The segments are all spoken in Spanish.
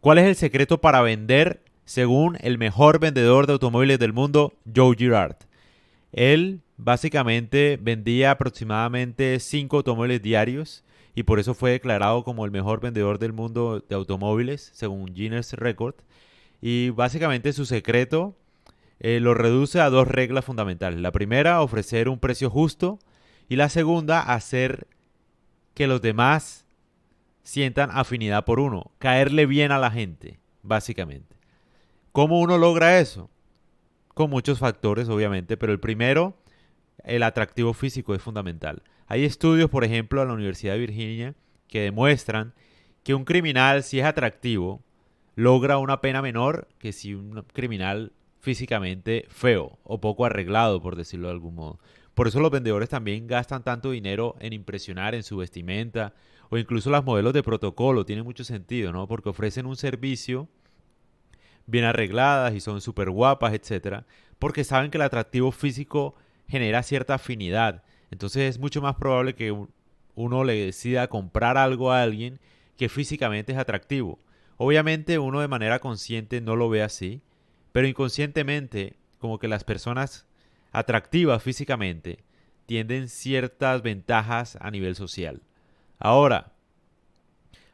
¿Cuál es el secreto para vender según el mejor vendedor de automóviles del mundo, Joe Girard? Él básicamente vendía aproximadamente 5 automóviles diarios y por eso fue declarado como el mejor vendedor del mundo de automóviles, según Guinness Record. Y básicamente su secreto lo reduce a dos reglas fundamentales. La primera, ofrecer un precio justo. Y la segunda, hacer que los demás sientan afinidad por uno. Caerle bien a la gente, básicamente. ¿Cómo uno logra eso? Con muchos factores, obviamente, pero el primero, el atractivo físico es fundamental. Hay estudios, por ejemplo, en la Universidad de Virginia que demuestran que un criminal, si es atractivo, logra una pena menor que si un criminal físicamente feo o poco arreglado, por decirlo de algún modo. Por eso los vendedores también gastan tanto dinero en impresionar en su vestimenta o incluso las modelos de protocolo tienen mucho sentido, ¿no? Porque ofrecen un servicio bien arregladas y son súper guapas, etcétera, porque saben que el atractivo físico genera cierta afinidad. Entonces es mucho más probable que uno le decida comprar algo a alguien que físicamente es atractivo. Obviamente uno de manera consciente no lo ve así, pero inconscientemente como que las personas atractivas físicamente tienden ciertas ventajas a nivel social. Ahora,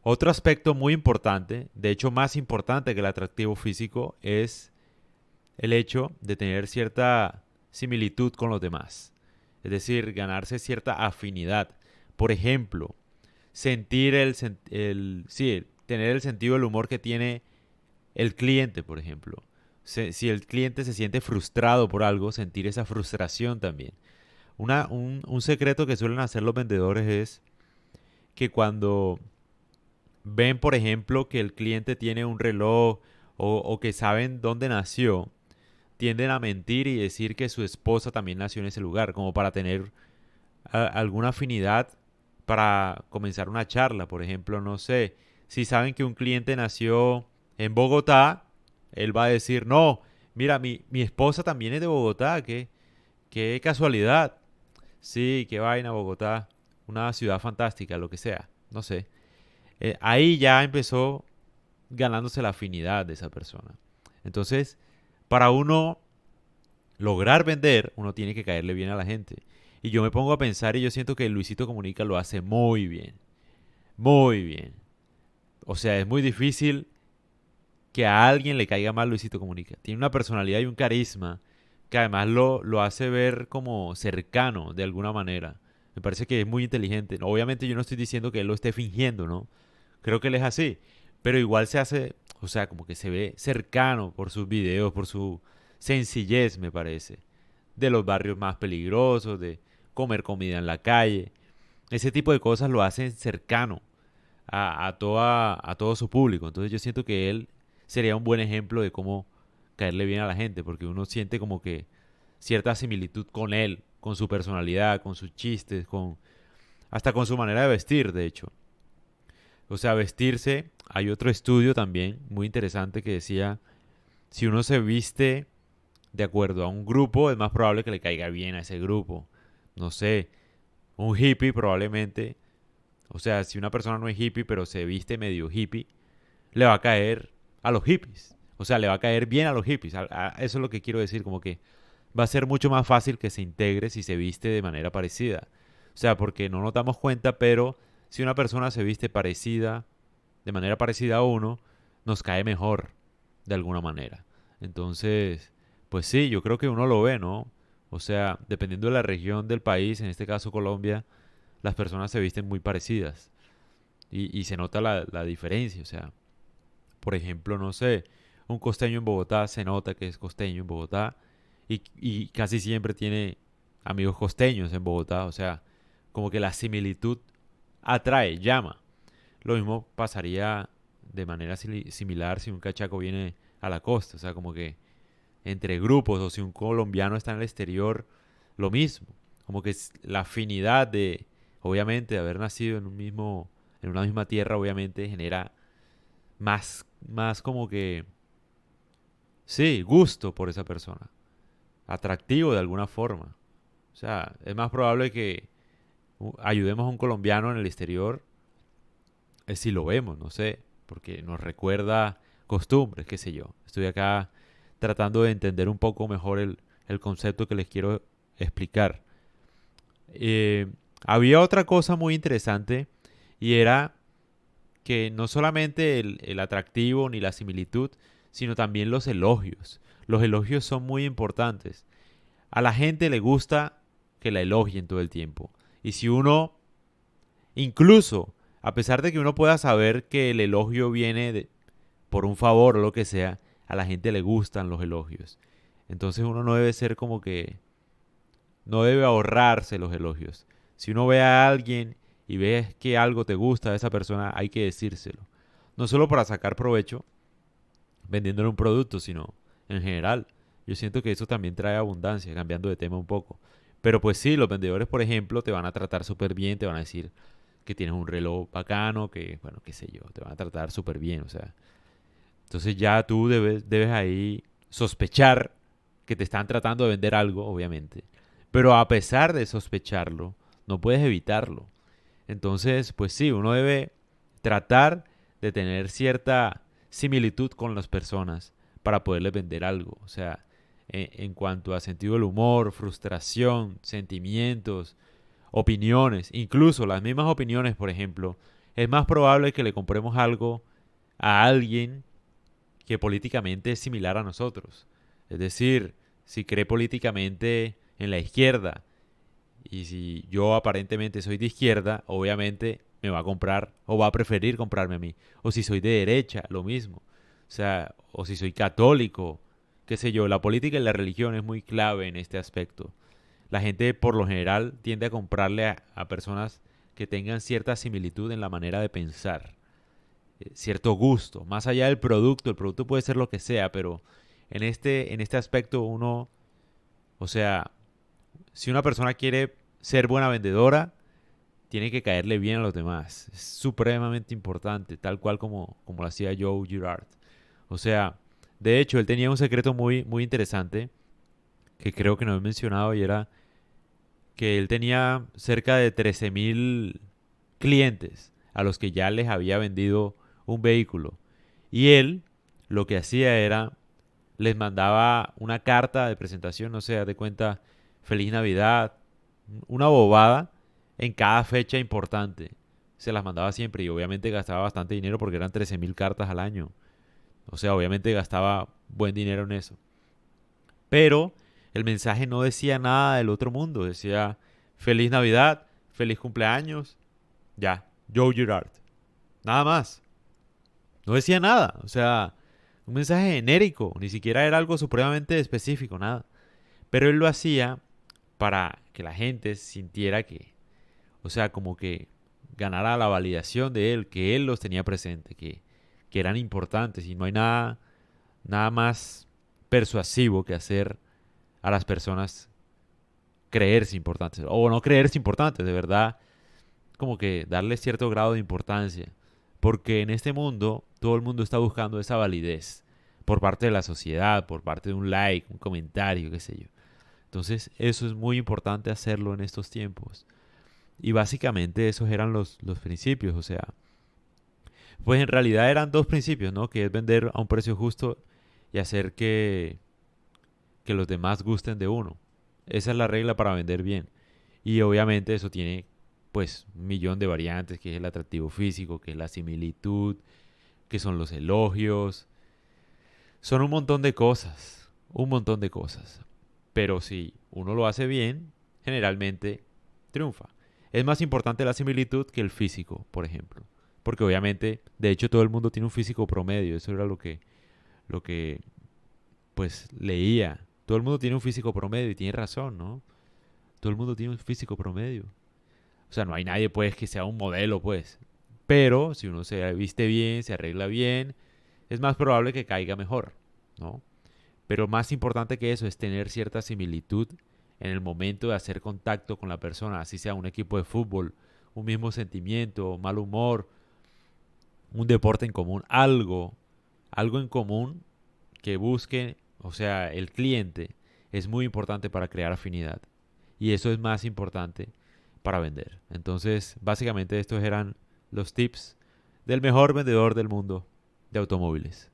otro aspecto muy importante, de hecho más importante que el atractivo físico, es el hecho de tener cierta similitud con los demás. Es decir, ganarse cierta afinidad. Por ejemplo, sentir sí, tener el sentido del humor que tiene el cliente, por ejemplo. Si el cliente se siente frustrado por algo, sentir esa frustración también. Un secreto que suelen hacer los vendedores es que cuando ven, por ejemplo, que el cliente tiene un reloj o que saben dónde nació, tienden a mentir y decir que su esposa también nació en ese lugar, como para tener alguna afinidad para comenzar una charla. Por ejemplo, no sé, si saben que un cliente nació en Bogotá, él va a decir, no, mira, mi esposa también es de Bogotá, qué casualidad. Sí, qué vaina Bogotá, una ciudad fantástica, lo que sea, no sé. Ahí ya empezó ganándose la afinidad de esa persona. Entonces, para uno lograr vender, uno tiene que caerle bien a la gente. Y yo me pongo a pensar y yo siento que Luisito Comunica lo hace muy bien. Muy bien. O sea, es muy difícil que a alguien le caiga mal Luisito Comunica. Tiene una personalidad y un carisma que además lo hace ver como cercano de alguna manera. Me parece que es muy inteligente. Obviamente yo no estoy diciendo que él lo esté fingiendo, ¿no? Creo que él es así. Pero igual se hace, o sea, como que se ve cercano por sus videos, por su sencillez, me parece. De los barrios más peligrosos, de comer comida en la calle. Ese tipo de cosas lo hacen cercano a todo su público. Entonces yo siento que él sería un buen ejemplo de cómo caerle bien a la gente, porque uno siente como que cierta similitud con él, con su personalidad, con sus chistes, hasta con su manera de vestir, de hecho. O sea, vestirse, hay otro estudio también muy interesante que decía, si uno se viste de acuerdo a un grupo, es más probable que le caiga bien a ese grupo. No sé, un hippie probablemente, o sea, si una persona no es hippie, pero se viste medio hippie, le va a caer a los hippies. O sea, le va a caer bien a los hippies. Eso es lo que quiero decir, como que va a ser mucho más fácil que se integre si se viste de manera parecida. O sea, porque no nos damos cuenta, pero si una persona se viste parecida, de manera parecida a uno, nos cae mejor, de alguna manera. Entonces, pues sí, yo creo que uno lo ve, ¿no? O sea, dependiendo de la región del país, en este caso Colombia, las personas se visten muy parecidas. Y se nota la diferencia. O sea, por ejemplo, no sé, un costeño en Bogotá se nota que es costeño en Bogotá y casi siempre tiene amigos costeños en Bogotá. O sea, como que la similitud atrae, llama. Lo mismo pasaría de manera similar si un cachaco viene a la costa. O sea, como que entre grupos o si un colombiano está en el exterior, lo mismo. Como que la afinidad de, obviamente, de haber nacido en una misma tierra, obviamente genera más como que, sí, gusto por esa persona. Atractivo de alguna forma. O sea, es más probable que ayudemos a un colombiano en el exterior si lo vemos, no sé. porque nos recuerda costumbres, qué sé yo. Estoy acá tratando de entender un poco mejor el concepto que les quiero explicar. Eh, Había otra cosa muy interesante y era que no solamente el atractivo ni la similitud, sino también los elogios. Los elogios son muy importantes. A la gente le gusta que la elogien todo el tiempo. Y si uno, incluso, a pesar de que uno pueda saber que el elogio viene por un favor o lo que sea, a la gente le gustan los elogios. Entonces uno no debe ser como que, no debe ahorrarse los elogios. Si uno ve a alguien y ves que algo te gusta de esa persona, hay que decírselo. No solo para sacar provecho vendiéndole un producto, sino en general. Yo siento que eso también trae abundancia, cambiando de tema un poco. Pero pues sí, los vendedores, por ejemplo, te van a tratar súper bien, te van a decir que tienes un reloj bacano, que, bueno, qué sé yo, te van a tratar súper bien, o sea. Entonces ya tú debes ahí sospechar que te están tratando de vender algo, obviamente. Pero a pesar de sospecharlo, no puedes evitarlo. Entonces, pues sí, uno debe tratar de tener cierta similitud con las personas para poderles vender algo. O sea, en cuanto a sentido del humor, frustración, sentimientos, opiniones, incluso las mismas opiniones, por ejemplo, es más probable que le compremos algo a alguien que políticamente es similar a nosotros. Es decir, si cree políticamente en la izquierda y si yo aparentemente soy de izquierda, obviamente me va a comprar o va a preferir comprarme a mí. O si soy de derecha, lo mismo. O sea, o si soy católico, qué sé yo, la política y la religión es muy clave en este aspecto. La gente por lo general tiende a comprarle a personas que tengan cierta similitud en la manera de pensar, cierto gusto, más allá del producto. El producto puede ser lo que sea, pero en este aspecto uno, o sea, si una persona quiere ser buena vendedora, tiene que caerle bien a los demás. Es supremamente importante, tal cual como lo hacía Joe Girard. O sea, de hecho, él tenía un secreto muy, muy interesante que creo que no he mencionado y era que él tenía cerca de 13,000 clientes a los que ya les había vendido un vehículo. Y él lo que hacía era, les mandaba una carta de presentación, no sé, haz de cuenta, Feliz Navidad, una bobada en cada fecha importante. Se las mandaba siempre y obviamente gastaba bastante dinero porque eran 13,000 cartas al año. O sea, obviamente gastaba buen dinero en eso. Pero el mensaje no decía nada del otro mundo. Decía Feliz Navidad, feliz cumpleaños, ya, Joe Girard. Nada más. No decía nada. O sea, un mensaje genérico. Ni siquiera era algo supremamente específico, nada. Pero él lo hacía para que la gente sintiera que, o sea, como que ganara la validación de él, que él los tenía presente, que eran importantes y no hay nada más persuasivo que hacer a las personas creerse importantes o no creerse importantes, de verdad, como que darle cierto grado de importancia, porque en este mundo todo el mundo está buscando esa validez por parte de la sociedad, por parte de un like, un comentario, qué sé yo. Entonces, eso es muy importante hacerlo en estos tiempos. Y básicamente esos eran los principios, o sea, pues en realidad eran dos principios, ¿no? Que es vender a un precio justo y hacer que los demás gusten de uno. Esa es la regla para vender bien. Y obviamente eso tiene pues un millón de variantes, que es el atractivo físico, que es la similitud, que son los elogios. Son un montón de cosas, un montón de cosas. Pero si uno lo hace bien, generalmente triunfa. Es más importante la similitud que el físico, por ejemplo. Porque obviamente, de hecho, todo el mundo tiene un físico promedio. Eso era lo que pues leía. Todo el mundo tiene un físico promedio y tiene razón, ¿no? Todo el mundo tiene un físico promedio. O sea, no hay nadie pues que sea un modelo, pues. Pero si uno se viste bien, se arregla bien, es más probable que caiga mejor, ¿no? Pero más importante que eso es tener cierta similitud en el momento de hacer contacto con la persona, así sea un equipo de fútbol, un mismo sentimiento, mal humor, un deporte en común, algo en común que busque, o sea, el cliente es muy importante para crear afinidad. Y eso es más importante para vender. Entonces, básicamente estos eran los tips del mejor vendedor del mundo. de automóviles.